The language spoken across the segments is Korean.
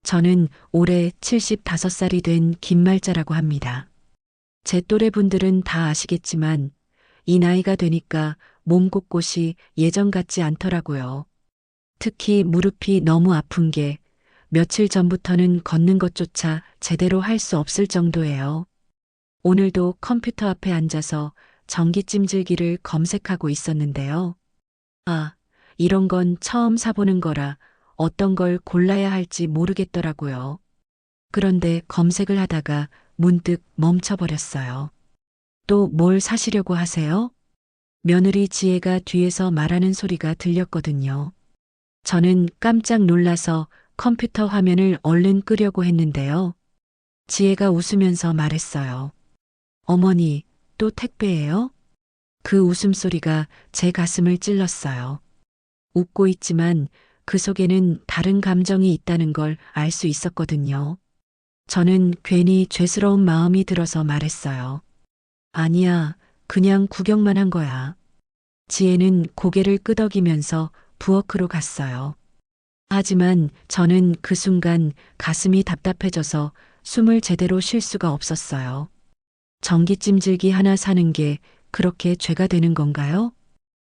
저는 올해 75살이 된 김말자라고 합니다. 제 또래 분들은 다 아시겠지만 이 나이가 되니까 몸 곳곳이 예전 같지 않더라고요. 특히 무릎이 너무 아픈 게 며칠 전부터는 걷는 것조차 제대로 할 수 없을 정도예요. 오늘도 컴퓨터 앞에 앉아서 전기찜질기를 검색하고 있었는데요. 아, 이런 건 처음 사보는 거라 어떤 걸 골라야 할지 모르겠더라고요. 그런데 검색을 하다가 문득 멈춰버렸어요. 또 뭘 사시려고 하세요? 며느리 지혜가 뒤에서 말하는 소리가 들렸거든요. 저는 깜짝 놀라서 컴퓨터 화면을 얼른 끄려고 했는데요. 지혜가 웃으면서 말했어요. 어머니, 또 택배예요? 그 웃음소리가 제 가슴을 찔렀어요. 웃고 있지만 그 속에는 다른 감정이 있다는 걸 알 수 있었거든요. 저는 괜히 죄스러운 마음이 들어서 말했어요. 아니야, 그냥 구경만 한 거야. 지혜는 고개를 끄덕이면서 부엌으로 갔어요. 하지만 저는 그 순간 가슴이 답답해져서 숨을 제대로 쉴 수가 없었어요. 전기찜질기 하나 사는 게 그렇게 죄가 되는 건가요?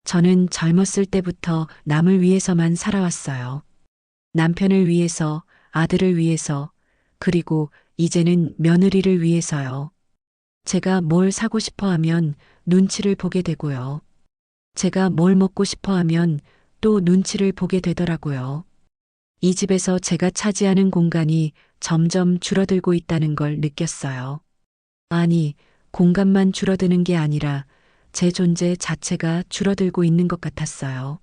저는 젊었을 때부터 남을 위해서만 살아왔어요. 남편을 위해서, 아들을 위해서, 그리고 이제는 며느리를 위해서요. 제가 뭘 사고 싶어 하면 눈치를 보게 되고요. 제가 뭘 먹고 싶어 하면 또 눈치를 보게 되더라고요. 이 집에서 제가 차지하는 공간이 점점 줄어들고 있다는 걸 느꼈어요. 아니, 공간만 줄어드는 게 아니라 제 존재 자체가 줄어들고 있는 것 같았어요.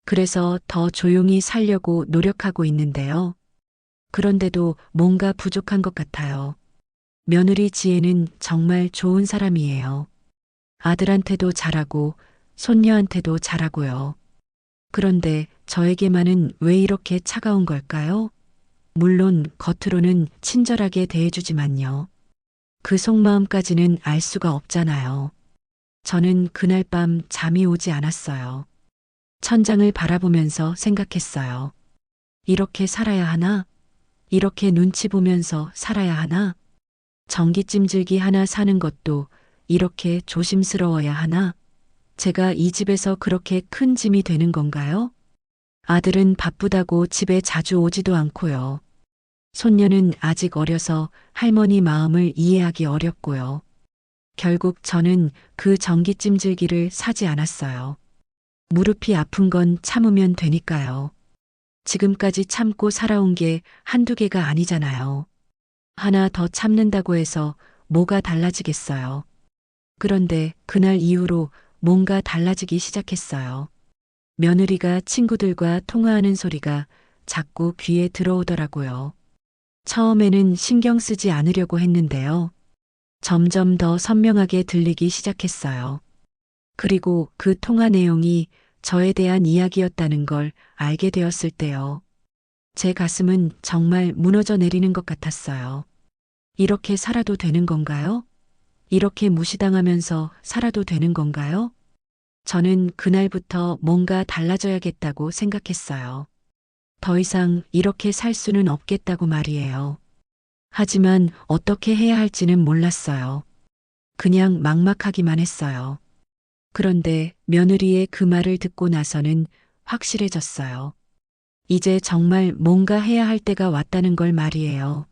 그래서 더 조용히 살려고 노력하고 있는데요. 그런데도 뭔가 부족한 것 같아요. 며느리 지혜는 정말 좋은 사람이에요. 아들한테도 잘하고 손녀한테도 잘하고요. 그런데 저에게만은 왜 이렇게 차가운 걸까요? 물론 겉으로는 친절하게 대해주지만요. 그 속마음까지는 알 수가 없잖아요. 저는 그날 밤 잠이 오지 않았어요. 천장을 바라보면서 생각했어요. 이렇게 살아야 하나? 이렇게 눈치 보면서 살아야 하나? 전기찜질기 하나 사는 것도 이렇게 조심스러워야 하나? 제가 이 집에서 그렇게 큰 짐이 되는 건가요? 아들은 바쁘다고 집에 자주 오지도 않고요. 손녀는 아직 어려서 할머니 마음을 이해하기 어렵고요. 결국 저는 그 전기찜질기를 사지 않았어요. 무릎이 아픈 건 참으면 되니까요. 지금까지 참고 살아온 게 한두 개가 아니잖아요. 하나 더 참는다고 해서 뭐가 달라지겠어요. 그런데 그날 이후로 뭔가 달라지기 시작했어요. 며느리가 친구들과 통화하는 소리가 자꾸 귀에 들어오더라고요. 처음에는 신경 쓰지 않으려고 했는데요. 점점 더 선명하게 들리기 시작했어요. 그리고 그 통화 내용이 저에 대한 이야기였다는 걸 알게 되었을 때요. 제 가슴은 정말 무너져 내리는 것 같았어요. 이렇게 살아도 되는 건가요? 이렇게 무시당하면서 살아도 되는 건가요? 저는 그날부터 뭔가 달라져야겠다고 생각했어요. 더 이상 이렇게 살 수는 없겠다고 말이에요. 하지만 어떻게 해야 할지는 몰랐어요. 그냥 막막하기만 했어요. 그런데 며느리의 그 말을 듣고 나서는 확실해졌어요. 이제 정말 뭔가 해야 할 때가 왔다는 걸 말이에요.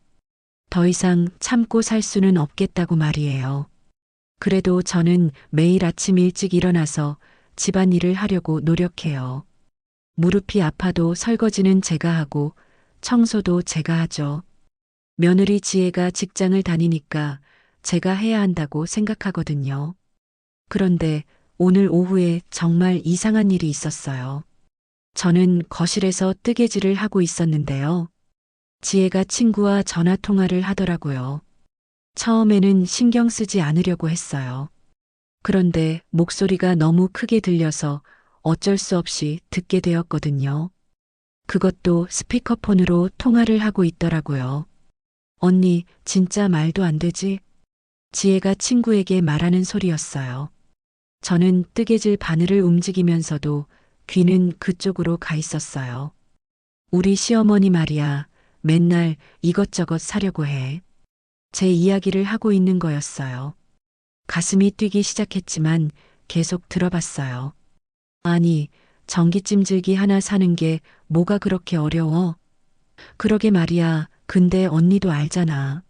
더 이상 참고 살 수는 없겠다고 말이에요. 그래도 저는 매일 아침 일찍 일어나서 집안일을 하려고 노력해요. 무릎이 아파도 설거지는 제가 하고 청소도 제가 하죠. 며느리 지혜가 직장을 다니니까 제가 해야 한다고 생각하거든요. 그런데 오늘 오후에 정말 이상한 일이 있었어요. 저는 거실에서 뜨개질을 하고 있었는데요. 지혜가 친구와 전화 통화를 하더라고요. 처음에는 신경 쓰지 않으려고 했어요. 그런데 목소리가 너무 크게 들려서 어쩔 수 없이 듣게 되었거든요. 그것도 스피커폰으로 통화를 하고 있더라고요. 언니, 진짜 말도 안 되지? 지혜가 친구에게 말하는 소리였어요. 저는 뜨개질 바늘을 움직이면서도 귀는 그쪽으로 가 있었어요. 우리 시어머니 말이야. 맨날 이것저것 사려고 해. 제 이야기를 하고 있는 거였어요. 가슴이 뛰기 시작했지만 계속 들어봤어요. 아니, 전기찜질기 하나 사는 게 뭐가 그렇게 어려워? 그러게 말이야. 근데 언니도 알잖아.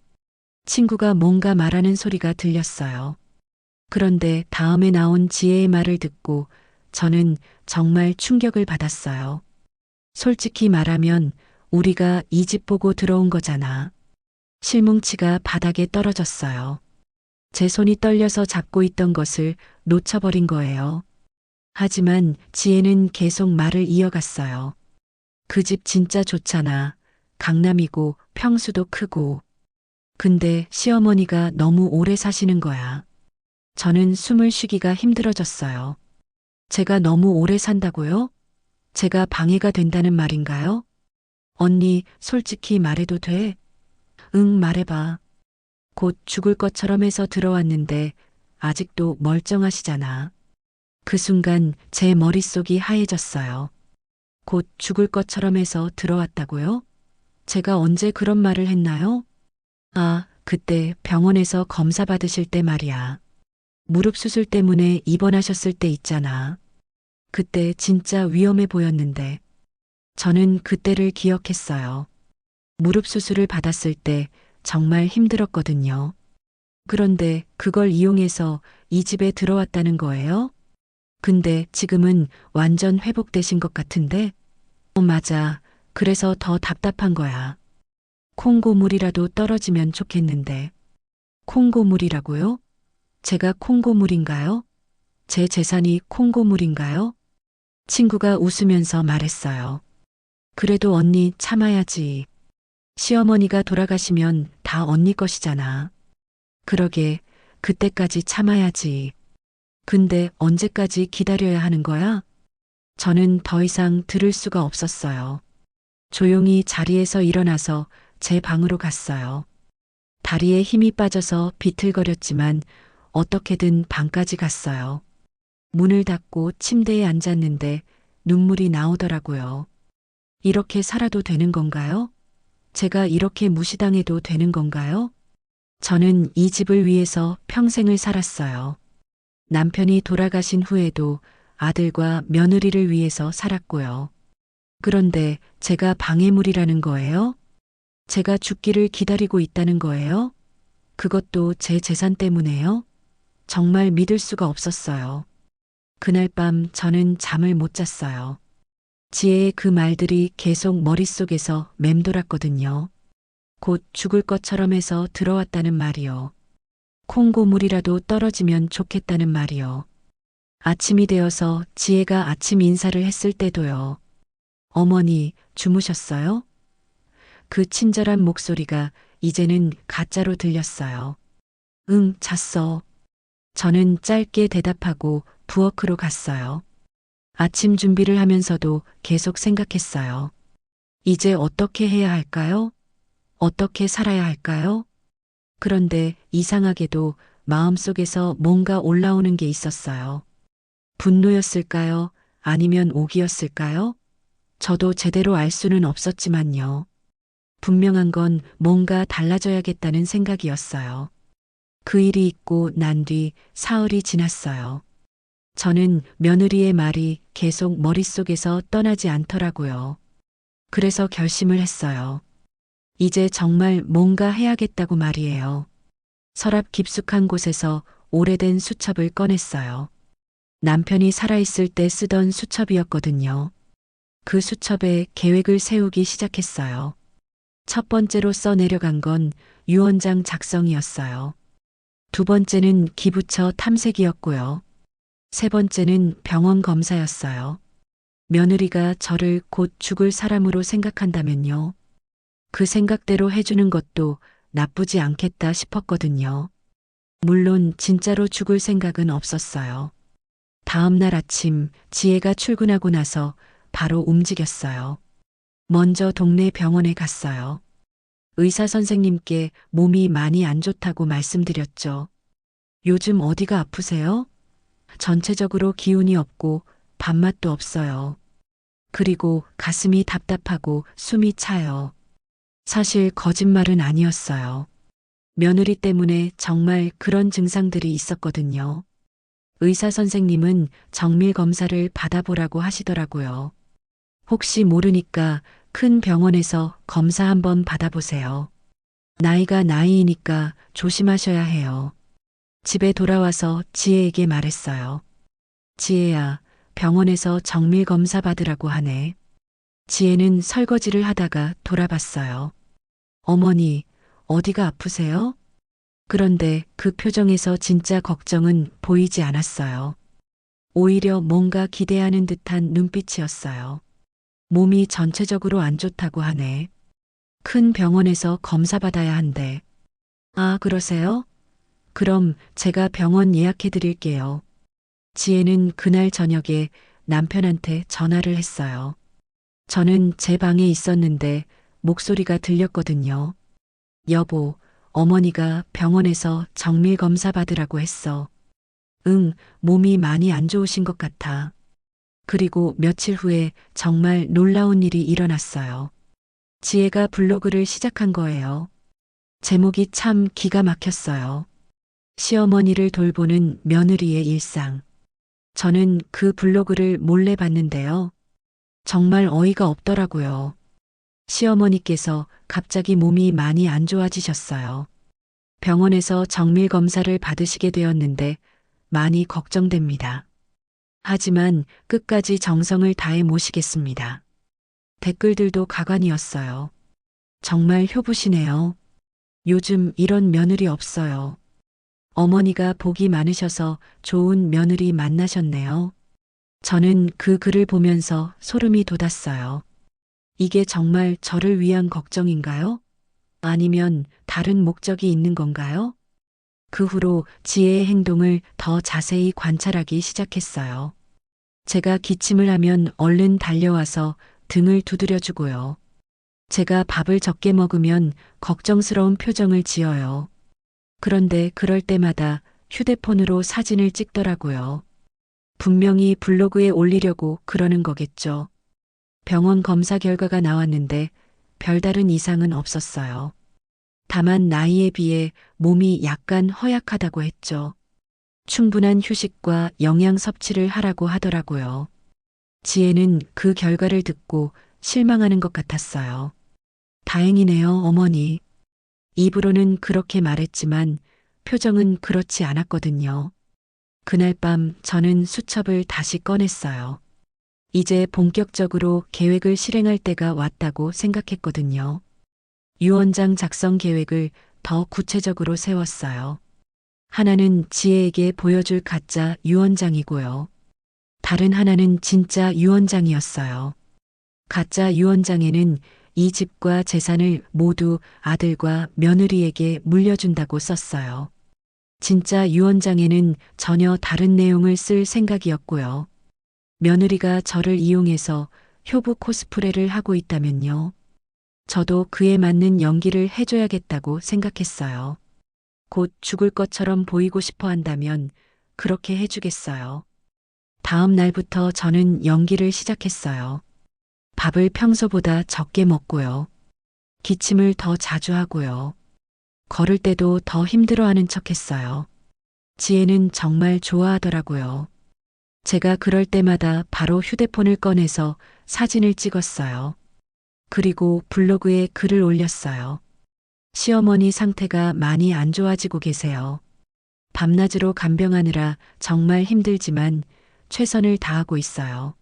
친구가 뭔가 말하는 소리가 들렸어요. 그런데 다음에 나온 지혜의 말을 듣고 저는 정말 충격을 받았어요. 솔직히 말하면 우리가 이 집 보고 들어온 거잖아. 실뭉치가 바닥에 떨어졌어요. 제 손이 떨려서 잡고 있던 것을 놓쳐버린 거예요. 하지만 지혜는 계속 말을 이어갔어요. 그 집 진짜 좋잖아. 강남이고 평수도 크고. 근데 시어머니가 너무 오래 사시는 거야. 저는 숨을 쉬기가 힘들어졌어요. 제가 너무 오래 산다고요? 제가 방해가 된다는 말인가요? 언니, 솔직히 말해도 돼? 응, 말해봐. 곧 죽을 것처럼 해서 들어왔는데 아직도 멀쩡하시잖아. 그 순간 제 머릿속이 하얘졌어요. 곧 죽을 것처럼 해서 들어왔다고요? 제가 언제 그런 말을 했나요? 아, 그때 병원에서 검사 받으실 때 말이야. 무릎 수술 때문에 입원하셨을 때 있잖아. 그때 진짜 위험해 보였는데 저는 그때를 기억했어요. 무릎 수술을 받았을 때 정말 힘들었거든요. 그런데 그걸 이용해서 이 집에 들어왔다는 거예요? 근데 지금은 완전 회복되신 것 같은데? 맞아. 그래서 더 답답한 거야. 콩고물이라도 떨어지면 좋겠는데. 콩고물이라고요? 제가 콩고물인가요? 제 재산이 콩고물인가요? 친구가 웃으면서 말했어요. 그래도 언니 참아야지. 시어머니가 돌아가시면 다 언니 것이잖아. 그러게, 그때까지 참아야지. 근데 언제까지 기다려야 하는 거야? 저는 더 이상 들을 수가 없었어요. 조용히 자리에서 일어나서 제 방으로 갔어요. 다리에 힘이 빠져서 비틀거렸지만 어떻게든 방까지 갔어요. 문을 닫고 침대에 앉았는데 눈물이 나오더라고요. 이렇게 살아도 되는 건가요? 제가 이렇게 무시당해도 되는 건가요? 저는 이 집을 위해서 평생을 살았어요. 남편이 돌아가신 후에도 아들과 며느리를 위해서 살았고요. 그런데 제가 방해물이라는 거예요? 제가 죽기를 기다리고 있다는 거예요? 그것도 제 재산 때문에요? 정말 믿을 수가 없었어요. 그날 밤 저는 잠을 못 잤어요. 지혜의 그 말들이 계속 머릿속에서 맴돌았거든요. 곧 죽을 것처럼 해서 들어왔다는 말이요. 콩고물이라도 떨어지면 좋겠다는 말이요. 아침이 되어서 지혜가 아침 인사를 했을 때도요. 어머니, 주무셨어요? 그 친절한 목소리가 이제는 가짜로 들렸어요. 응, 잤어. 저는 짧게 대답하고 부엌으로 갔어요. 아침 준비를 하면서도 계속 생각했어요. 이제 어떻게 해야 할까요? 어떻게 살아야 할까요? 그런데 이상하게도 마음속에서 뭔가 올라오는 게 있었어요. 분노였을까요? 아니면 오기였을까요? 저도 제대로 알 수는 없었지만요. 분명한 건 뭔가 달라져야겠다는 생각이었어요. 그 일이 있고 난 뒤 사흘이 지났어요. 저는 며느리의 말이 계속 머릿속에서 떠나지 않더라고요. 그래서 결심을 했어요. 이제 정말 뭔가 해야겠다고 말이에요. 서랍 깊숙한 곳에서 오래된 수첩을 꺼냈어요. 남편이 살아있을 때 쓰던 수첩이었거든요. 그 수첩에 계획을 세우기 시작했어요. 첫 번째로 써내려간 건 유언장 작성이었어요. 두 번째는 기부처 탐색이었고요. 세 번째는 병원 검사였어요. 며느리가 저를 곧 죽을 사람으로 생각한다면요. 그 생각대로 해주는 것도 나쁘지 않겠다 싶었거든요. 물론 진짜로 죽을 생각은 없었어요. 다음 날 아침 지혜가 출근하고 나서 바로 움직였어요. 먼저 동네 병원에 갔어요. 의사 선생님께 몸이 많이 안 좋다고 말씀드렸죠. 요즘 어디가 아프세요? 전체적으로 기운이 없고 밥맛도 없어요. 그리고 가슴이 답답하고 숨이 차요. 사실 거짓말은 아니었어요. 며느리 때문에 정말 그런 증상들이 있었거든요. 의사 선생님은 정밀 검사를 받아보라고 하시더라고요. 혹시 모르니까 큰 병원에서 검사 한번 받아보세요. 나이가 나이이니까 조심하셔야 해요. 집에 돌아와서 지혜에게 말했어요. 지혜야, 병원에서 정밀 검사 받으라고 하네. 지혜는 설거지를 하다가 돌아봤어요. 어머니, 어디가 아프세요? 그런데 그 표정에서 진짜 걱정은 보이지 않았어요. 오히려 뭔가 기대하는 듯한 눈빛이었어요. 몸이 전체적으로 안 좋다고 하네. 큰 병원에서 검사 받아야 한대. 아, 그러세요? 그럼 제가 병원 예약해 드릴게요. 지혜는 그날 저녁에 남편한테 전화를 했어요. 저는 제 방에 있었는데 목소리가 들렸거든요. 여보, 어머니가 병원에서 정밀 검사 받으라고 했어. 응, 몸이 많이 안 좋으신 것 같아. 그리고 며칠 후에 정말 놀라운 일이 일어났어요. 지혜가 블로그를 시작한 거예요. 제목이 참 기가 막혔어요. 시어머니를 돌보는 며느리의 일상. 저는 그 블로그를 몰래 봤는데요. 정말 어이가 없더라고요. 시어머니께서 갑자기 몸이 많이 안 좋아지셨어요. 병원에서 정밀 검사를 받으시게 되었는데 많이 걱정됩니다. 하지만 끝까지 정성을 다해 모시겠습니다. 댓글들도 가관이었어요. 정말 효부시네요. 요즘 이런 며느리 없어요. 어머니가 복이 많으셔서 좋은 며느리 만나셨네요. 저는 그 글을 보면서 소름이 돋았어요. 이게 정말 저를 위한 걱정인가요? 아니면 다른 목적이 있는 건가요? 그 후로 지혜의 행동을 더 자세히 관찰하기 시작했어요. 제가 기침을 하면 얼른 달려와서 등을 두드려주고요. 제가 밥을 적게 먹으면 걱정스러운 표정을 지어요. 그런데 그럴 때마다 휴대폰으로 사진을 찍더라고요. 분명히 블로그에 올리려고 그러는 거겠죠. 병원 검사 결과가 나왔는데 별다른 이상은 없었어요. 다만 나이에 비해 몸이 약간 허약하다고 했죠. 충분한 휴식과 영양 섭취를 하라고 하더라고요. 지혜는 그 결과를 듣고 실망하는 것 같았어요. 다행이네요, 어머니. 입으로는 그렇게 말했지만 표정은 그렇지 않았거든요. 그날 밤 저는 수첩을 다시 꺼냈어요. 이제 본격적으로 계획을 실행할 때가 왔다고 생각했거든요. 유언장 작성 계획을 더 구체적으로 세웠어요. 하나는 지혜에게 보여줄 가짜 유언장이고요. 다른 하나는 진짜 유언장이었어요. 가짜 유언장에는 이 집과 재산을 모두 아들과 며느리에게 물려준다고 썼어요. 진짜 유언장에는 전혀 다른 내용을 쓸 생각이었고요. 며느리가 저를 이용해서 효부 코스프레를 하고 있다면요. 저도 그에 맞는 연기를 해줘야겠다고 생각했어요. 곧 죽을 것처럼 보이고 싶어 한다면 그렇게 해주겠어요. 다음 날부터 저는 연기를 시작했어요. 밥을 평소보다 적게 먹고요. 기침을 더 자주 하고요. 걸을 때도 더 힘들어하는 척 했어요. 지혜는 정말 좋아하더라고요. 제가 그럴 때마다 바로 휴대폰을 꺼내서 사진을 찍었어요. 그리고 블로그에 글을 올렸어요. 시어머니 상태가 많이 안 좋아지고 계세요. 밤낮으로 간병하느라 정말 힘들지만 최선을 다하고 있어요.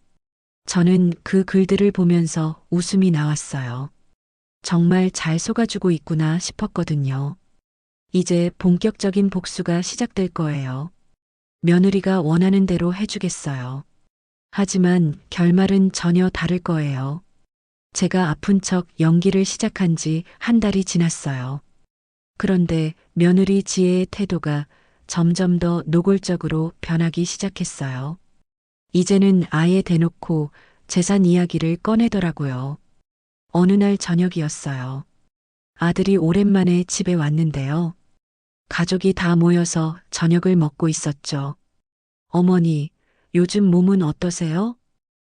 저는 그 글들을 보면서 웃음이 나왔어요. 정말 잘 속아주고 있구나 싶었거든요. 이제 본격적인 복수가 시작될 거예요. 며느리가 원하는 대로 해주겠어요. 하지만 결말은 전혀 다를 거예요. 제가 아픈 척 연기를 시작한 지 한 달이 지났어요. 그런데 며느리 지혜의 태도가 점점 더 노골적으로 변하기 시작했어요. 이제는 아예 대놓고 재산 이야기를 꺼내더라고요. 어느 날 저녁이었어요. 아들이 오랜만에 집에 왔는데요. 가족이 다 모여서 저녁을 먹고 있었죠. 어머니, 요즘 몸은 어떠세요?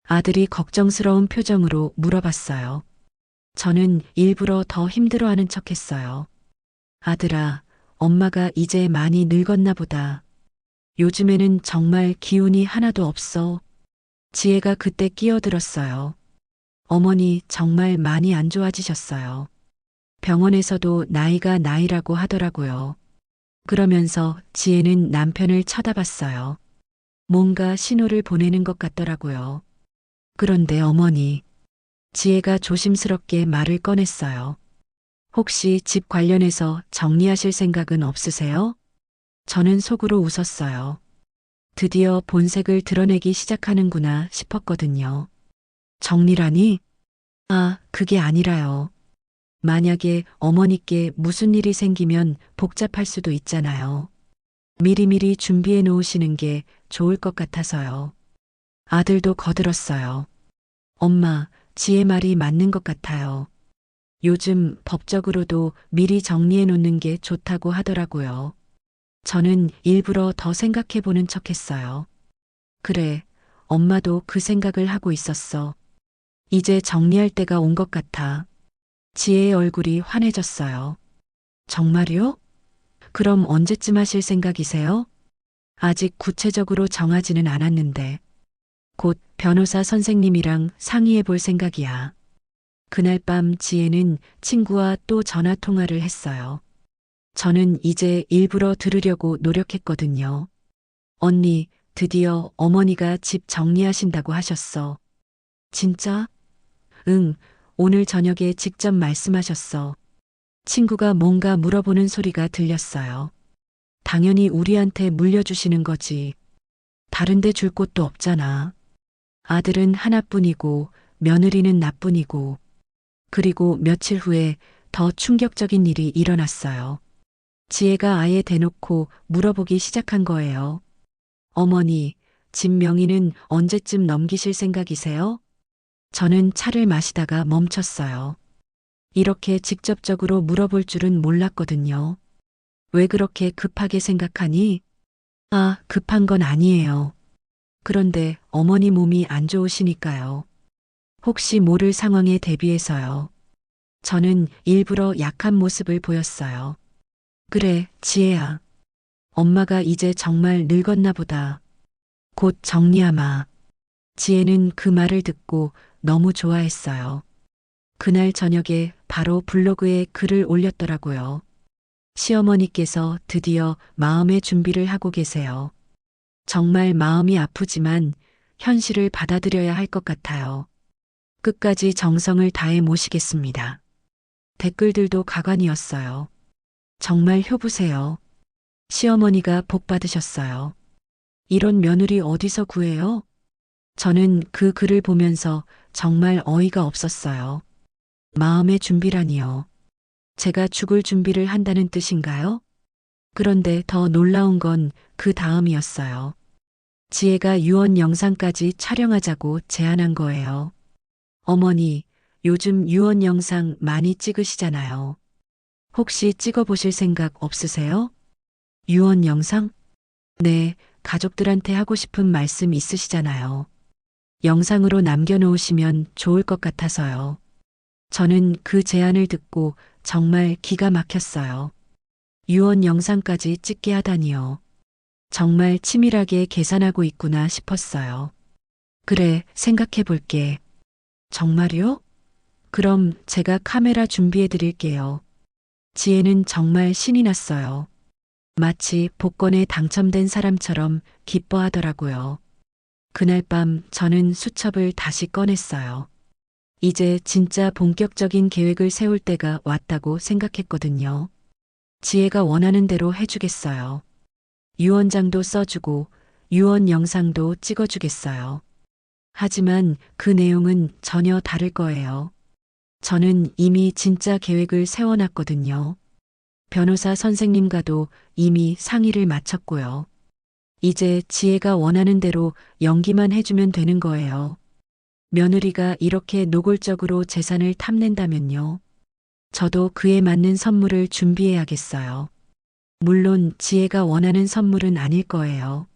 아들이 걱정스러운 표정으로 물어봤어요. 저는 일부러 더 힘들어하는 척했어요. 아들아, 엄마가 이제 많이 늙었나 보다. 요즘에는 정말 기운이 하나도 없어. 지혜가 그때 끼어들었어요. 어머니 정말 많이 안 좋아지셨어요. 병원에서도 나이가 나이라고 하더라고요. 그러면서 지혜는 남편을 쳐다봤어요. 뭔가 신호를 보내는 것 같더라고요. 그런데 어머니, 지혜가 조심스럽게 말을 꺼냈어요. 혹시 집 관련해서 정리하실 생각은 없으세요? 저는 속으로 웃었어요. 드디어 본색을 드러내기 시작하는구나 싶었거든요. 정리라니? 아, 그게 아니라요. 만약에 어머니께 무슨 일이 생기면 복잡할 수도 있잖아요. 미리미리 준비해 놓으시는 게 좋을 것 같아서요. 아들도 거들었어요. 엄마, 지혜 말이 맞는 것 같아요. 요즘 법적으로도 미리 정리해 놓는 게 좋다고 하더라고요. 저는 일부러 더 생각해 보는 척 했어요. 그래, 엄마도 그 생각을 하고 있었어. 이제 정리할 때가 온 것 같아. 지혜의 얼굴이 환해졌어요. 정말요? 그럼 언제쯤 하실 생각이세요? 아직 구체적으로 정하지는 않았는데, 곧 변호사 선생님이랑 상의해 볼 생각이야. 그날 밤 지혜는 친구와 또 전화 통화를 했어요. 저는 이제 일부러 들으려고 노력했거든요. 언니, 드디어 어머니가 집 정리하신다고 하셨어. 진짜? 응, 오늘 저녁에 직접 말씀하셨어. 친구가 뭔가 물어보는 소리가 들렸어요. 당연히 우리한테 물려주시는 거지. 다른데 줄 곳도 없잖아. 아들은 하나뿐이고 며느리는 나뿐이고. 그리고 며칠 후에 더 충격적인 일이 일어났어요. 지혜가 아예 대놓고 물어보기 시작한 거예요. 어머니, 집 명의는 언제쯤 넘기실 생각이세요? 저는 차를 마시다가 멈췄어요. 이렇게 직접적으로 물어볼 줄은 몰랐거든요. 왜 그렇게 급하게 생각하니? 아, 급한 건 아니에요. 그런데 어머니 몸이 안 좋으시니까요. 혹시 모를 상황에 대비해서요. 저는 일부러 약한 모습을 보였어요. 그래, 지혜야. 엄마가 이제 정말 늙었나 보다. 곧 정리하마. 지혜는 그 말을 듣고 너무 좋아했어요. 그날 저녁에 바로 블로그에 글을 올렸더라고요. 시어머니께서 드디어 마음의 준비를 하고 계세요. 정말 마음이 아프지만 현실을 받아들여야 할 것 같아요. 끝까지 정성을 다해 모시겠습니다. 댓글들도 가관이었어요. 정말 효부세요. 시어머니가 복 받으셨어요. 이런 며느리 어디서 구해요? 저는 그 글을 보면서 정말 어이가 없었어요. 마음의 준비라니요. 제가 죽을 준비를 한다는 뜻인가요? 그런데 더 놀라운 건 그 다음이었어요. 지혜가 유언 영상까지 촬영하자고 제안한 거예요. 어머니, 요즘 유언 영상 많이 찍으시잖아요. 혹시 찍어보실 생각 없으세요? 유언 영상? 네, 가족들한테 하고 싶은 말씀 있으시잖아요. 영상으로 남겨놓으시면 좋을 것 같아서요. 저는 그 제안을 듣고 정말 기가 막혔어요. 유언 영상까지 찍게 하다니요. 정말 치밀하게 계산하고 있구나 싶었어요. 그래, 생각해 볼게. 정말요? 그럼 제가 카메라 준비해 드릴게요. 지혜는 정말 신이 났어요. 마치 복권에 당첨된 사람처럼 기뻐하더라고요. 그날 밤 저는 수첩을 다시 꺼냈어요. 이제 진짜 본격적인 계획을 세울 때가 왔다고 생각했거든요. 지혜가 원하는 대로 해주겠어요. 유언장도 써주고 유언 영상도 찍어주겠어요. 하지만 그 내용은 전혀 다를 거예요. 저는 이미 진짜 계획을 세워놨거든요. 변호사 선생님과도 이미 상의를 마쳤고요. 이제 지혜가 원하는 대로 연기만 해주면 되는 거예요. 며느리가 이렇게 노골적으로 재산을 탐낸다면요. 저도 그에 맞는 선물을 준비해야겠어요. 물론 지혜가 원하는 선물은 아닐 거예요.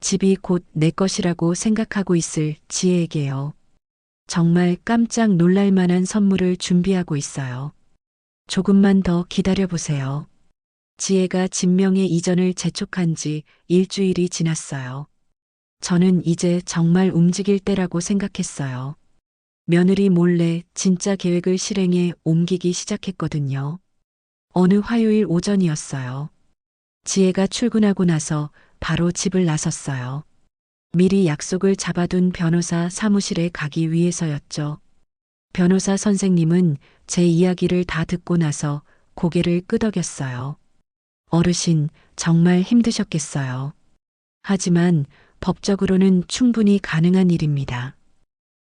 집이 곧 내 것이라고 생각하고 있을 지혜에게요. 정말 깜짝 놀랄 만한 선물을 준비하고 있어요. 조금만 더 기다려보세요. 지혜가 진명의 이전을 재촉한 지 일주일이 지났어요. 저는 이제 정말 움직일 때라고 생각했어요. 며느리 몰래 진짜 계획을 실행에 옮기기 시작했거든요. 어느 화요일 오전이었어요. 지혜가 출근하고 나서 바로 집을 나섰어요. 미리 약속을 잡아둔 변호사 사무실에 가기 위해서였죠. 변호사 선생님은 제 이야기를 다 듣고 나서 고개를 끄덕였어요. 어르신, 정말 힘드셨겠어요. 하지만 법적으로는 충분히 가능한 일입니다.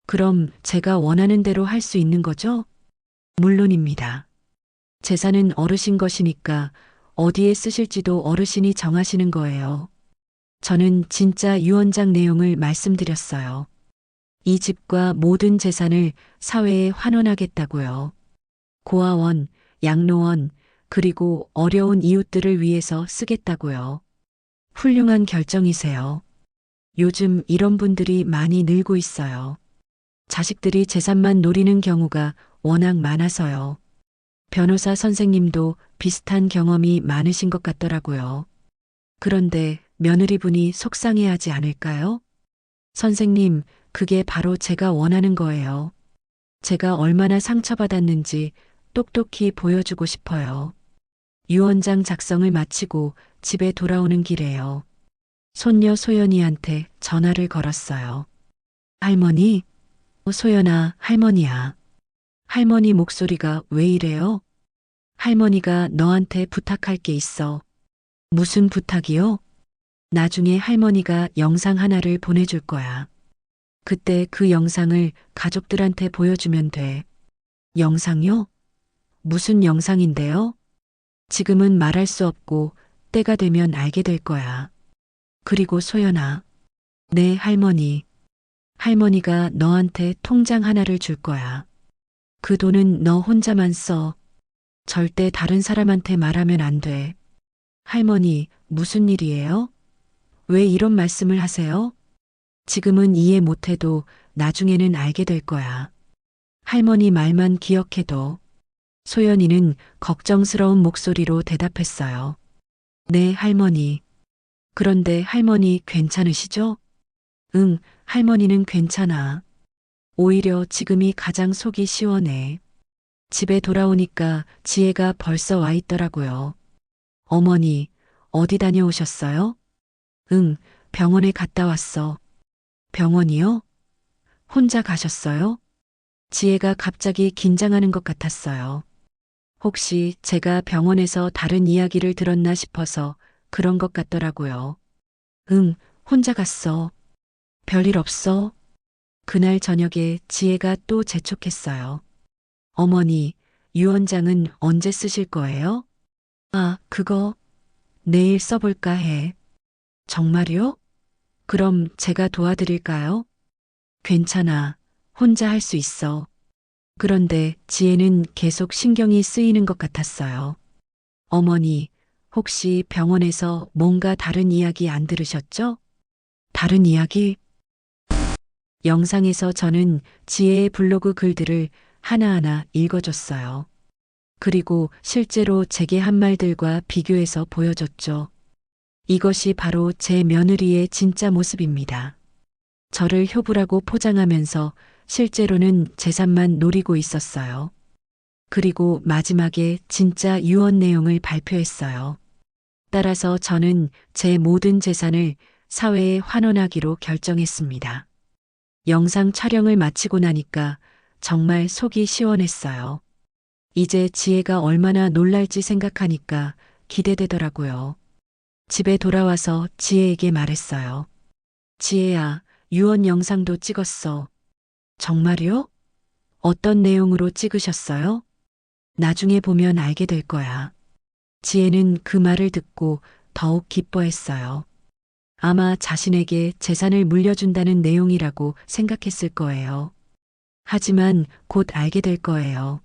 그럼 제가 원하는 대로 할 수 있는 거죠? 물론입니다. 재산은 어르신 것이니까 어디에 쓰실지도 어르신이 정하시는 거예요. 저는 진짜 유언장 내용을 말씀드렸어요. 이 집과 모든 재산을 사회에 환원하겠다고요. 고아원, 양로원, 그리고 어려운 이웃들을 위해서 쓰겠다고요. 훌륭한 결정이세요. 요즘 이런 분들이 많이 늘고 있어요. 자식들이 재산만 노리는 경우가 워낙 많아서요. 변호사 선생님도 비슷한 경험이 많으신 것 같더라고요. 그런데 며느리분이 속상해하지 않을까요? 선생님, 그게 바로 제가 원하는 거예요. 제가 얼마나 상처받았는지 똑똑히 보여주고 싶어요. 유언장 작성을 마치고 집에 돌아오는 길에요. 손녀 소연이한테 전화를 걸었어요. 할머니? 소연아, 할머니야. 할머니 목소리가 왜 이래요? 할머니가 너한테 부탁할 게 있어. 무슨 부탁이요? 나중에 할머니가 영상 하나를 보내줄 거야. 그때 그 영상을 가족들한테 보여주면 돼. 영상요? 무슨 영상인데요? 지금은 말할 수 없고 때가 되면 알게 될 거야. 그리고 소연아. 네, 할머니. 할머니가 너한테 통장 하나를 줄 거야. 그 돈은 너 혼자만 써. 절대 다른 사람한테 말하면 안 돼. 할머니, 무슨 일이에요? 왜 이런 말씀을 하세요? 지금은 이해 못해도 나중에는 알게 될 거야. 할머니 말만 기억해도. 소연이는 걱정스러운 목소리로 대답했어요. 네, 할머니. 그런데 할머니 괜찮으시죠? 응, 할머니는 괜찮아. 오히려 지금이 가장 속이 시원해. 집에 돌아오니까 지혜가 벌써 와 있더라고요. 어머니, 어디 다녀오셨어요? 응, 병원에 갔다 왔어. 병원이요? 혼자 가셨어요? 지혜가 갑자기 긴장하는 것 같았어요. 혹시 제가 병원에서 다른 이야기를 들었나 싶어서 그런 것 같더라고요. 응, 혼자 갔어. 별일 없어? 그날 저녁에 지혜가 또 재촉했어요. 어머니, 유언장은 언제 쓰실 거예요? 아, 그거 내일 써볼까 해. 정말요? 그럼 제가 도와드릴까요? 괜찮아. 혼자 할 수 있어. 그런데 지혜는 계속 신경이 쓰이는 것 같았어요. 어머니, 혹시 병원에서 뭔가 다른 이야기 안 들으셨죠? 다른 이야기? 영상에서 저는 지혜의 블로그 글들을 하나하나 읽어줬어요. 그리고 실제로 제게 한 말들과 비교해서 보여줬죠. 이것이 바로 제 며느리의 진짜 모습입니다. 저를 효부라고 포장하면서 실제로는 재산만 노리고 있었어요. 그리고 마지막에 진짜 유언 내용을 발표했어요. 따라서 저는 제 모든 재산을 사회에 환원하기로 결정했습니다. 영상 촬영을 마치고 나니까 정말 속이 시원했어요. 이제 지혜가 얼마나 놀랄지 생각하니까 기대되더라고요. 집에 돌아와서 지혜에게 말했어요. 지혜야, 유언 영상도 찍었어. 정말요? 어떤 내용으로 찍으셨어요? 나중에 보면 알게 될 거야. 지혜는 그 말을 듣고 더욱 기뻐했어요. 아마 자신에게 재산을 물려준다는 내용이라고 생각했을 거예요. 하지만 곧 알게 될 거예요.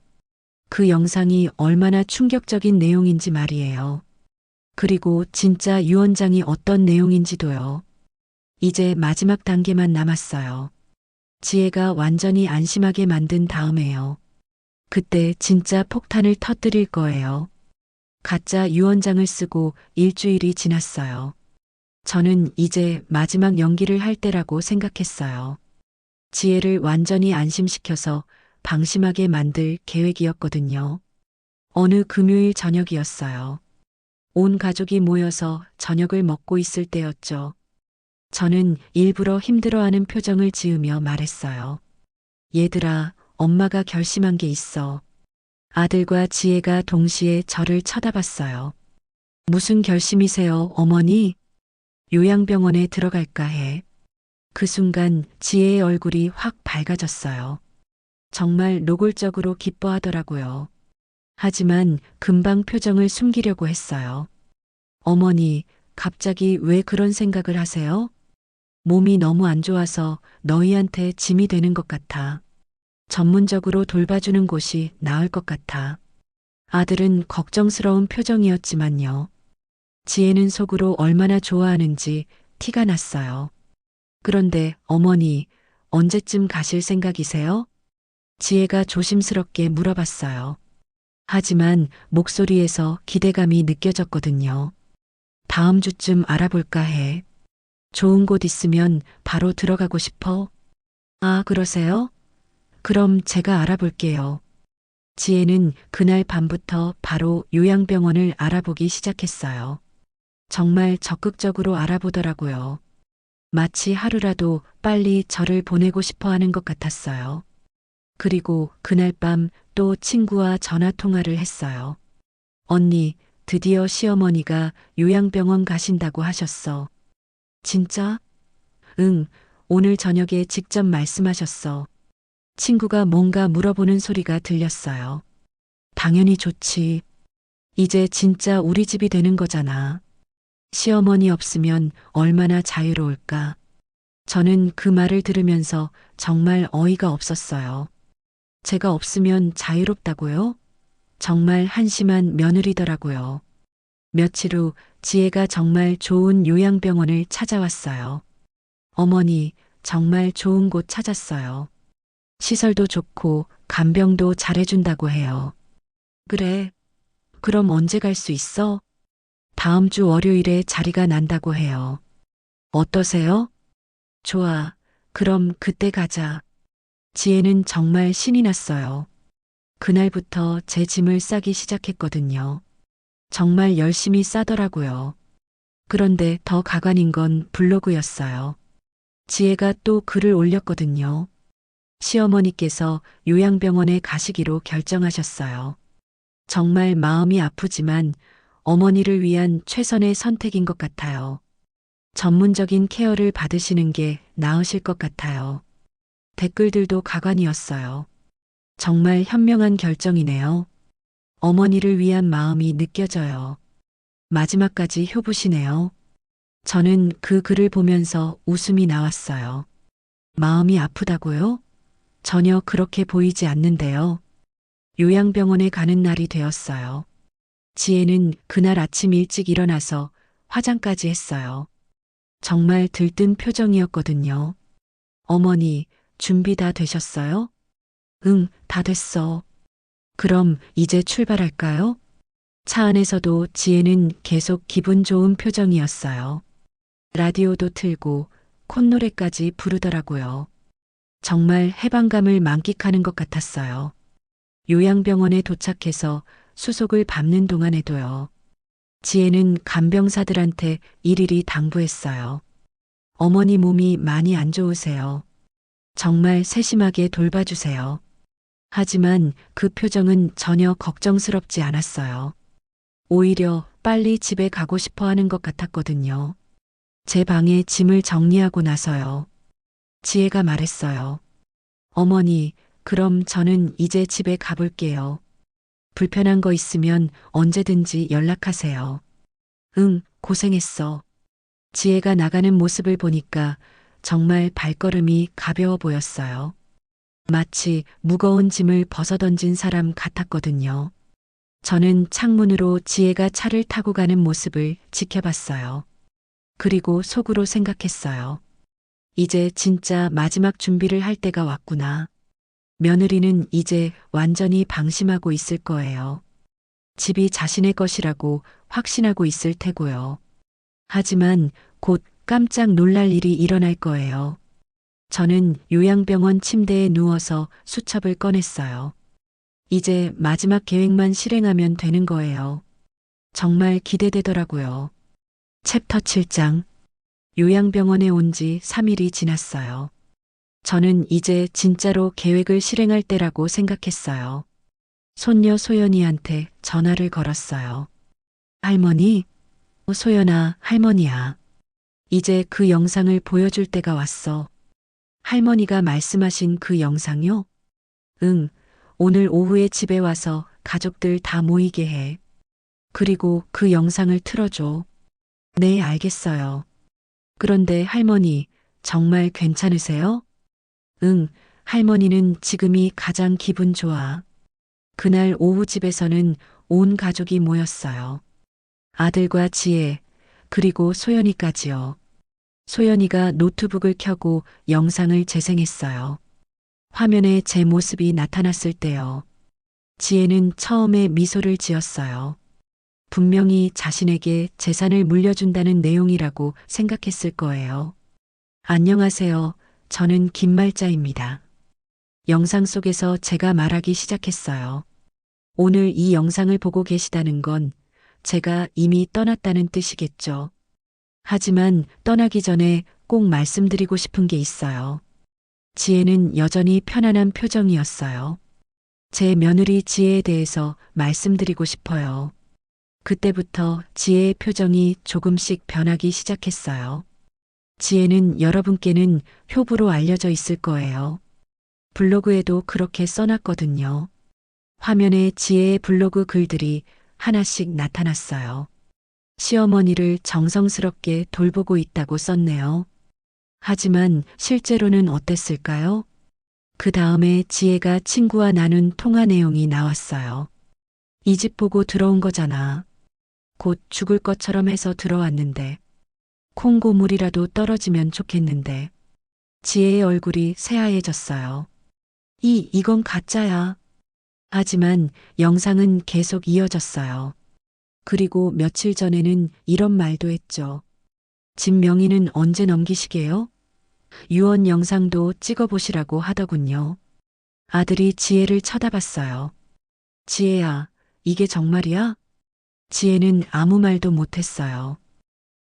그 영상이 얼마나 충격적인 내용인지 말이에요. 그리고 진짜 유언장이 어떤 내용인지도요. 이제 마지막 단계만 남았어요. 지혜가 완전히 안심하게 만든 다음에요. 그때 진짜 폭탄을 터뜨릴 거예요. 가짜 유언장을 쓰고 일주일이 지났어요. 저는 이제 마지막 연기를 할 때라고 생각했어요. 지혜를 완전히 안심시켜서 방심하게 만들 계획이었거든요. 어느 금요일 저녁이었어요. 온 가족이 모여서 저녁을 먹고 있을 때였죠. 저는 일부러 힘들어하는 표정을 지으며 말했어요. 얘들아, 엄마가 결심한 게 있어. 아들과 지혜가 동시에 저를 쳐다봤어요. 무슨 결심이세요, 어머니? 요양병원에 들어갈까 해. 그 순간 지혜의 얼굴이 확 밝아졌어요. 정말 노골적으로 기뻐하더라고요. 하지만 금방 표정을 숨기려고 했어요. 어머니, 갑자기 왜 그런 생각을 하세요? 몸이 너무 안 좋아서 너희한테 짐이 되는 것 같아. 전문적으로 돌봐주는 곳이 나을 것 같아. 아들은 걱정스러운 표정이었지만요. 지혜는 속으로 얼마나 좋아하는지 티가 났어요. 그런데 어머니, 언제쯤 가실 생각이세요? 지혜가 조심스럽게 물어봤어요. 하지만 목소리에서 기대감이 느껴졌거든요. 다음 주쯤 알아볼까 해. 좋은 곳 있으면 바로 들어가고 싶어. 아, 그러세요? 그럼 제가 알아볼게요. 지혜는 그날 밤부터 바로 요양병원을 알아보기 시작했어요. 정말 적극적으로 알아보더라고요. 마치 하루라도 빨리 저를 보내고 싶어 하는 것 같았어요. 그리고 그날 밤 또 친구와 전화 통화를 했어요. 언니, 드디어 시어머니가 요양병원 가신다고 하셨어. 진짜? 응, 오늘 저녁에 직접 말씀하셨어. 친구가 뭔가 물어보는 소리가 들렸어요. 당연히 좋지. 이제 진짜 우리 집이 되는 거잖아. 시어머니 없으면 얼마나 자유로울까. 저는 그 말을 들으면서 정말 어이가 없었어요. 제가 없으면 자유롭다고요? 정말 한심한 며느리더라고요. 며칠 후 지혜가 정말 좋은 요양병원을 찾아왔어요. 어머니, 정말 좋은 곳 찾았어요. 시설도 좋고 간병도 잘해준다고 해요. 그래. 그럼 언제 갈 수 있어? 다음 주 월요일에 자리가 난다고 해요. 어떠세요? 좋아. 그럼 그때 가자. 지혜는 정말 신이 났어요. 그날부터 제 짐을 싸기 시작했거든요. 정말 열심히 싸더라고요. 그런데 더 가관인 건 블로그였어요. 지혜가 또 글을 올렸거든요. 시어머니께서 요양병원에 가시기로 결정하셨어요. 정말 마음이 아프지만 어머니를 위한 최선의 선택인 것 같아요. 전문적인 케어를 받으시는 게 나으실 것 같아요. 댓글들도 가관이었어요. 정말 현명한 결정이네요. 어머니를 위한 마음이 느껴져요. 마지막까지 효부시네요. 저는 그 글을 보면서 웃음이 나왔어요. 마음이 아프다고요? 전혀 그렇게 보이지 않는데요. 요양병원에 가는 날이 되었어요. 지혜는 그날 아침 일찍 일어나서 화장까지 했어요. 정말 들뜬 표정이었거든요. 어머니, 준비 다 되셨어요? 응, 다 됐어. 그럼 이제 출발할까요? 차 안에서도 지혜는 계속 기분 좋은 표정이었어요. 라디오도 틀고 콧노래까지 부르더라고요. 정말 해방감을 만끽하는 것 같았어요. 요양병원에 도착해서 수속을 밟는 동안에도요. 지혜는 간병사들한테 일일이 당부했어요. 어머니 몸이 많이 안 좋으세요. 정말 세심하게 돌봐주세요. 하지만 그 표정은 전혀 걱정스럽지 않았어요. 오히려 빨리 집에 가고 싶어 하는 것 같았거든요. 제 방에 짐을 정리하고 나서요. 지혜가 말했어요. 어머니, 그럼 저는 이제 집에 가볼게요. 불편한 거 있으면 언제든지 연락하세요. 응, 고생했어. 지혜가 나가는 모습을 보니까 정말 발걸음이 가벼워 보였어요. 마치 무거운 짐을 벗어던진 사람 같았거든요. 저는 창문으로 지혜가 차를 타고 가는 모습을 지켜봤어요. 그리고 속으로 생각했어요. 이제 진짜 마지막 준비를 할 때가 왔구나. 며느리는 이제 완전히 방심하고 있을 거예요. 집이 자신의 것이라고 확신하고 있을 테고요. 하지만 곧 깜짝 놀랄 일이 일어날 거예요. 저는 요양병원 침대에 누워서 수첩을 꺼냈어요. 이제 마지막 계획만 실행하면 되는 거예요. 정말 기대되더라고요. 챕터 7장. 요양병원에 온 지 3일이 지났어요. 저는 이제 진짜로 계획을 실행할 때라고 생각했어요. 손녀 소연이한테 전화를 걸었어요. 할머니? 소연아, 할머니야. 이제 그 영상을 보여줄 때가 왔어. 할머니가 말씀하신 그 영상요? 응, 오늘 오후에 집에 와서 가족들 다 모이게 해. 그리고 그 영상을 틀어줘. 네, 알겠어요. 그런데 할머니, 정말 괜찮으세요? 응, 할머니는 지금이 가장 기분 좋아. 그날 오후 집에서는 온 가족이 모였어요. 아들과 지혜, 그리고 소연이까지요. 소연이가 노트북을 켜고 영상을 재생했어요. 화면에 제 모습이 나타났을 때요. 지혜는 처음에 미소를 지었어요. 분명히 자신에게 재산을 물려준다는 내용이라고 생각했을 거예요. 안녕하세요. 저는 김말자입니다. 영상 속에서 제가 말하기 시작했어요. 오늘 이 영상을 보고 계시다는 건 제가 이미 떠났다는 뜻이겠죠. 하지만 떠나기 전에 꼭 말씀드리고 싶은 게 있어요. 지혜는 여전히 편안한 표정이었어요. 제 며느리 지혜에 대해서 말씀드리고 싶어요. 그때부터 지혜의 표정이 조금씩 변하기 시작했어요. 지혜는 여러분께는 효부로 알려져 있을 거예요. 블로그에도 그렇게 써놨거든요. 화면에 지혜의 블로그 글들이 하나씩 나타났어요. 시어머니를 정성스럽게 돌보고 있다고 썼네요. 하지만 실제로는 어땠을까요? 그 다음에 지혜가 친구와 나눈 통화 내용이 나왔어요. 이 집 보고 들어온 거잖아. 곧 죽을 것처럼 해서 들어왔는데. 콩고물이라도 떨어지면 좋겠는데. 지혜의 얼굴이 새하얘졌어요. 이건 가짜야. 하지만 영상은 계속 이어졌어요. 그리고 며칠 전에는 이런 말도 했죠. 집 명의는 언제 넘기시게요? 유언 영상도 찍어보시라고 하더군요. 아들이 지혜를 쳐다봤어요. 지혜야, 이게 정말이야? 지혜는 아무 말도 못했어요.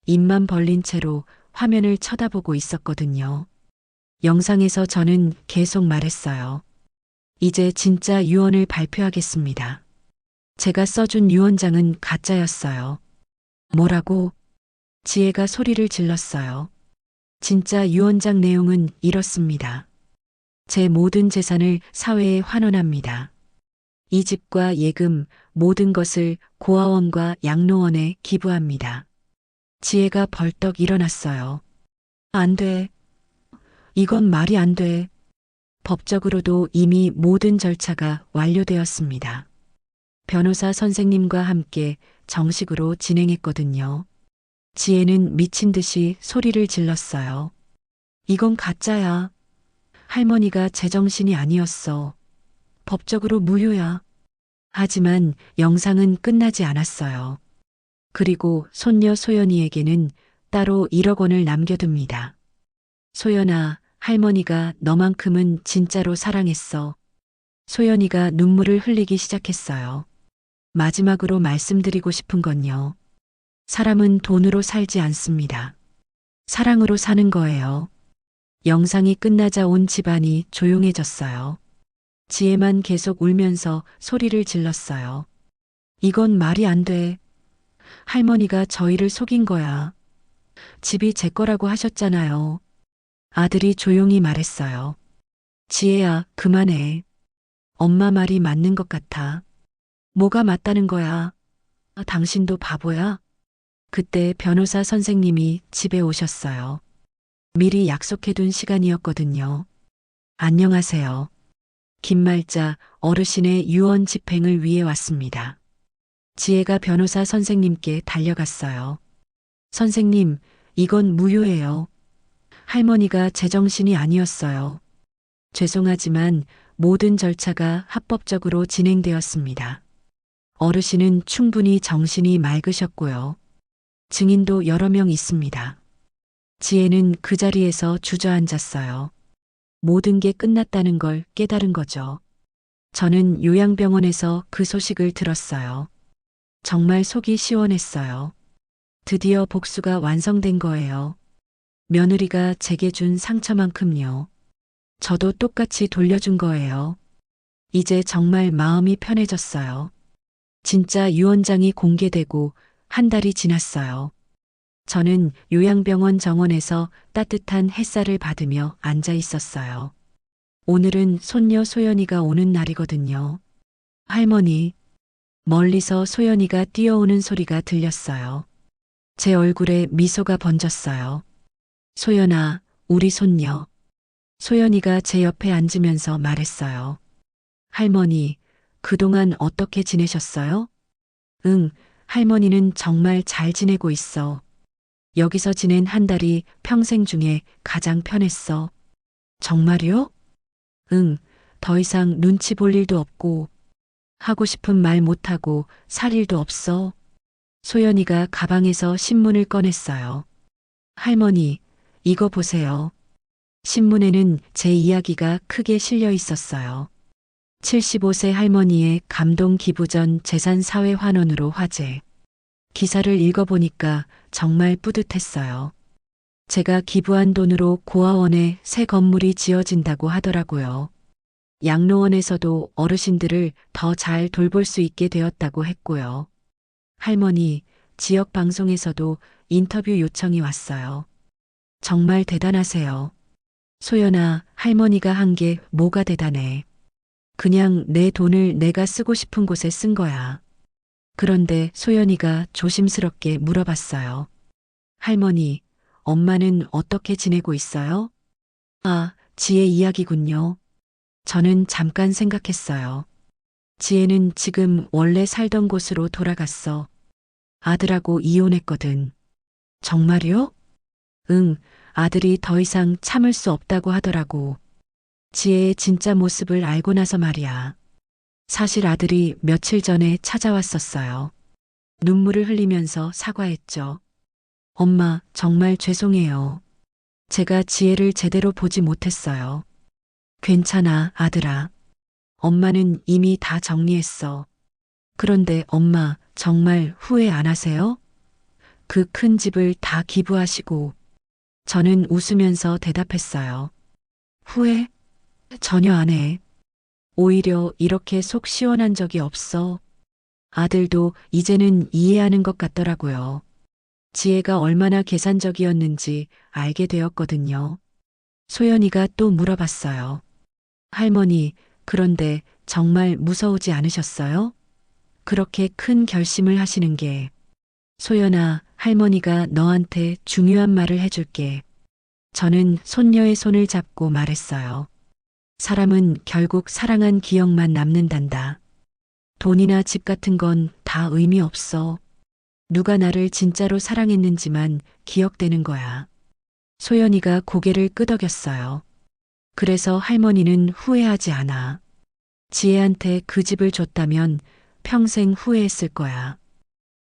입만 벌린 채로 화면을 쳐다보고 있었거든요. 영상에서 저는 계속 말했어요. 이제 진짜 유언을 발표하겠습니다. 제가 써준 유언장은 가짜였어요. 뭐라고? 지혜가 소리를 질렀어요. 진짜 유언장 내용은 이렇습니다. 제 모든 재산을 사회에 환원합니다. 이 집과 예금, 모든 것을 고아원과 양로원에 기부합니다. 지혜가 벌떡 일어났어요. 안 돼. 이건 말이 안 돼. 법적으로도 이미 모든 절차가 완료되었습니다. 변호사 선생님과 함께 정식으로 진행했거든요. 지혜는 미친 듯이 소리를 질렀어요. 이건 가짜야. 할머니가 제정신이 아니었어. 법적으로 무효야. 하지만 영상은 끝나지 않았어요. 그리고 손녀 소연이에게는 따로 1억 원을 남겨둡니다. 소연아, 할머니가 너만큼은 진짜로 사랑했어. 소연이가 눈물을 흘리기 시작했어요. 마지막으로 말씀드리고 싶은 건요. 사람은 돈으로 살지 않습니다. 사랑으로 사는 거예요. 영상이 끝나자 온 집안이 조용해졌어요. 지혜만 계속 울면서 소리를 질렀어요. 이건 말이 안 돼. 할머니가 저희를 속인 거야. 집이 제 거라고 하셨잖아요. 아들이 조용히 말했어요. 지혜야, 그만해. 엄마 말이 맞는 것 같아. 뭐가 맞다는 거야? 당신도 바보야? 그때 변호사 선생님이 집에 오셨어요. 미리 약속해둔 시간이었거든요. 안녕하세요. 김말자 어르신의 유언 집행을 위해 왔습니다. 지혜가 변호사 선생님께 달려갔어요. 선생님, 이건 무효예요. 할머니가 제정신이 아니었어요. 죄송하지만 모든 절차가 합법적으로 진행되었습니다. 어르신은 충분히 정신이 맑으셨고요. 증인도 여러 명 있습니다. 지혜는 그 자리에서 주저앉았어요. 모든 게 끝났다는 걸 깨달은 거죠. 저는 요양병원에서 그 소식을 들었어요. 정말 속이 시원했어요. 드디어 복수가 완성된 거예요. 며느리가 제게 준 상처만큼요. 저도 똑같이 돌려준 거예요. 이제 정말 마음이 편해졌어요. 진짜 유언장이 공개되고 한 달이 지났어요. 저는 요양병원 정원에서 따뜻한 햇살을 받으며 앉아 있었어요. 오늘은 손녀 소연이가 오는 날이거든요. 할머니, 멀리서 소연이가 뛰어오는 소리가 들렸어요. 제 얼굴에 미소가 번졌어요. 소연아, 우리 손녀. 소연이가 제 옆에 앉으면서 말했어요. 할머니, 그동안 어떻게 지내셨어요? 응, 할머니는 정말 잘 지내고 있어. 여기서 지낸 한 달이 평생 중에 가장 편했어. 정말요? 응, 더 이상 눈치 볼 일도 없고, 하고 싶은 말 못하고 살 일도 없어. 소연이가 가방에서 신문을 꺼냈어요. 할머니, 이거 보세요. 신문에는 제 이야기가 크게 실려 있었어요. 75세 할머니의 감동 기부 전 재산 사회 환원으로 화제. 기사를 읽어보니까 정말 뿌듯했어요. 제가 기부한 돈으로 고아원에 새 건물이 지어진다고 하더라고요. 양로원에서도 어르신들을 더 잘 돌볼 수 있게 되었다고 했고요. 할머니, 지역 방송에서도 인터뷰 요청이 왔어요. 정말 대단하세요. 소연아, 할머니가 한 게 뭐가 대단해. 그냥 내 돈을 내가 쓰고 싶은 곳에 쓴 거야. 그런데 소연이가 조심스럽게 물어봤어요. 할머니, 엄마는 어떻게 지내고 있어요? 아, 지혜 이야기군요. 저는 잠깐 생각했어요. 지혜는 지금 원래 살던 곳으로 돌아갔어. 아들하고 이혼했거든. 정말요? 응, 아들이 더 이상 참을 수 없다고 하더라고. 지혜의 진짜 모습을 알고 나서 말이야. 사실 아들이 며칠 전에 찾아왔었어요. 눈물을 흘리면서 사과했죠. 엄마, 정말 죄송해요. 제가 지혜를 제대로 보지 못했어요. 괜찮아, 아들아. 엄마는 이미 다 정리했어. 그런데 엄마, 정말 후회 안 하세요? 그 큰 집을 다 기부하시고. 저는 웃으면서 대답했어요. 후회? 전혀 안 해. 오히려 이렇게 속 시원한 적이 없어. 아들도 이제는 이해하는 것 같더라고요. 지혜가 얼마나 계산적이었는지 알게 되었거든요. 소연이가 또 물어봤어요. 할머니, 그런데 정말 무서우지 않으셨어요? 그렇게 큰 결심을 하시는 게. 소연아, 할머니가 너한테 중요한 말을 해줄게. 저는 손녀의 손을 잡고 말했어요. 사람은 결국 사랑한 기억만 남는단다. 돈이나 집 같은 건 다 의미 없어. 누가 나를 진짜로 사랑했는지만 기억되는 거야. 소연이가 고개를 끄덕였어요. 그래서 할머니는 후회하지 않아. 지혜한테 그 집을 줬다면 평생 후회했을 거야.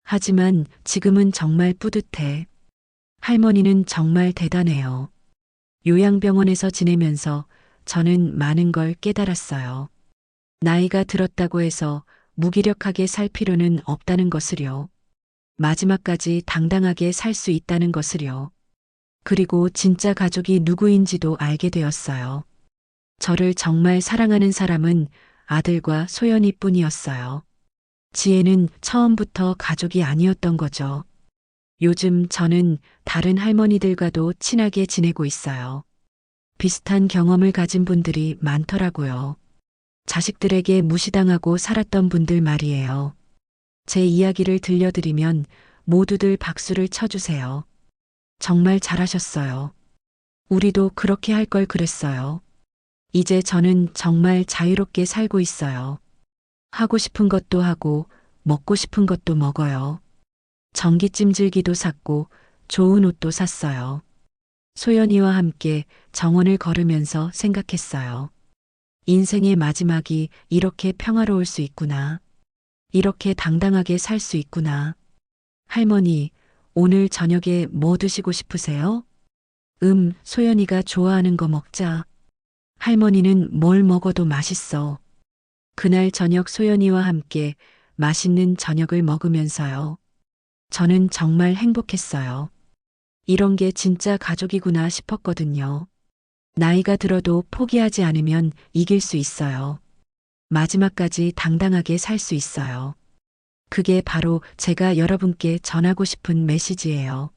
하지만 지금은 정말 뿌듯해. 할머니는 정말 대단해요. 요양병원에서 지내면서 저는 많은 걸 깨달았어요. 나이가 들었다고 해서 무기력하게 살 필요는 없다는 것을요. 마지막까지 당당하게 살 수 있다는 것을요. 그리고 진짜 가족이 누구인지도 알게 되었어요. 저를 정말 사랑하는 사람은 아들과 소연이 뿐이었어요. 지혜는 처음부터 가족이 아니었던 거죠. 요즘 저는 다른 할머니들과도 친하게 지내고 있어요. 비슷한 경험을 가진 분들이 많더라고요. 자식들에게 무시당하고 살았던 분들 말이에요. 제 이야기를 들려드리면 모두들 박수를 쳐주세요. 정말 잘하셨어요. 우리도 그렇게 할 걸 그랬어요. 이제 저는 정말 자유롭게 살고 있어요. 하고 싶은 것도 하고 먹고 싶은 것도 먹어요. 전기찜질기도 샀고 좋은 옷도 샀어요. 소연이와 함께 정원을 걸으면서 생각했어요. 인생의 마지막이 이렇게 평화로울 수 있구나. 이렇게 당당하게 살 수 있구나. 할머니, 오늘 저녁에 뭐 드시고 싶으세요? 소연이가 좋아하는 거 먹자. 할머니는 뭘 먹어도 맛있어. 그날 저녁 소연이와 함께 맛있는 저녁을 먹으면서요. 저는 정말 행복했어요. 이런 게 진짜 가족이구나 싶었거든요. 나이가 들어도 포기하지 않으면 이길 수 있어요. 마지막까지 당당하게 살 수 있어요. 그게 바로 제가 여러분께 전하고 싶은 메시지예요.